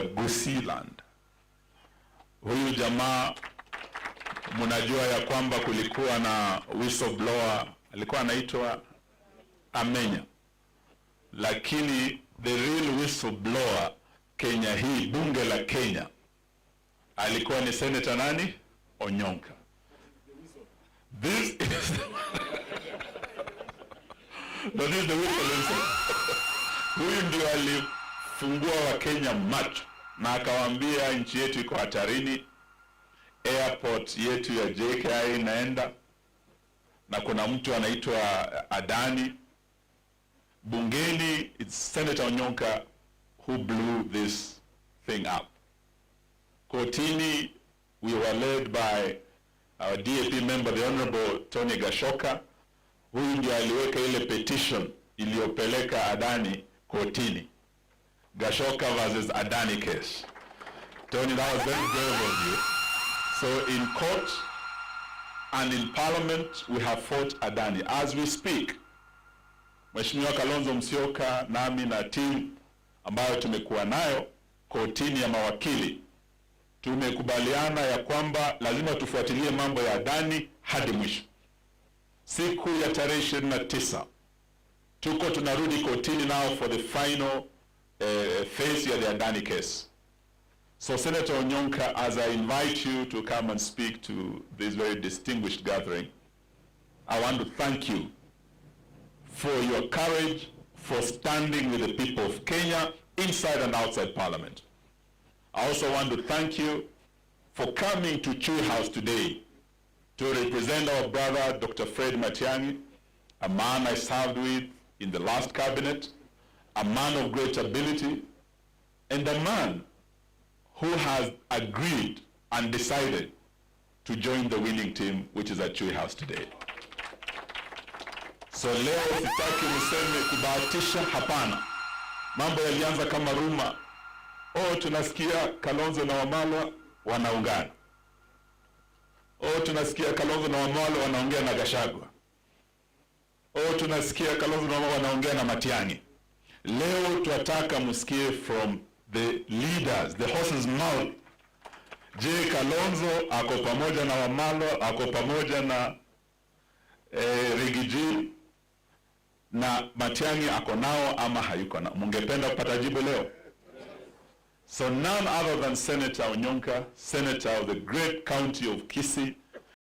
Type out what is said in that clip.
Gusii Land. Huyu jamaa mnajua ya kwamba kulikuwa na whistleblower alikuwa anaitwa Amenya, lakini the real whistleblower Kenya hii, bunge la Kenya, alikuwa ni Senator nani? Onyonka. This is no, this is the whistle. Huyu ndio alifungua wa Kenya macho na akawaambia nchi yetu iko hatarini, airport yetu ya JKIA inaenda, na kuna mtu anaitwa Adani. Bungeni, it's Senator Onyonka who blew this thing up. Kotini, we were led by our DAP member, the Honorable Tony Gashoka. Huyu ndiye aliweka ile petition iliyopeleka Adani kotini. Gashoka versus Adani case. Tony, that was very brave of you. So in court and in parliament, we have fought Adani. As we speak, Mheshimiwa Kalonzo Musyoka, nami na team ambayo tumekuwa nayo kotini ya mawakili, tumekubaliana ya kwamba lazima tufuatilie mambo ya Adani hadi mwisho. Siku ya tarehe 29 tuko tunarudi kotini now for the final phase of the Adani case. So Senator Onyonka, as I invite you to come and speak to this very distinguished gathering, I want to thank you for your courage, for standing with the people of Kenya inside and outside Parliament. I also want to thank you for coming to Chui House today to represent our brother Dr. Fred Matiang'i, a man I served with in the last cabinet, a man of great ability, and a man who has agreed and decided to join the winning team, which is at Chui House today. So leo sitaki niseme kubahatisha, hapana. Mambo yalianza kama ruma. Tunasikia Kalonzo na Wamalwa wanaungana. Tunasikia Kalonzo na Wamalwa wanaongea na Gachagua. Tunasikia Kalonzo na Wamalwa wanaongea na Matiang'i. Leo tuataka musikie from the leaders, the horse's mouth. Je, Kalonzo ako pamoja na Wamalwa, ako pamoja na Rigiji, na Matiang'i ako nao ama hayuko nao? Mungependa kupata jibu leo? So none other than Senator Onyonka, Senator of the great county of Kisii,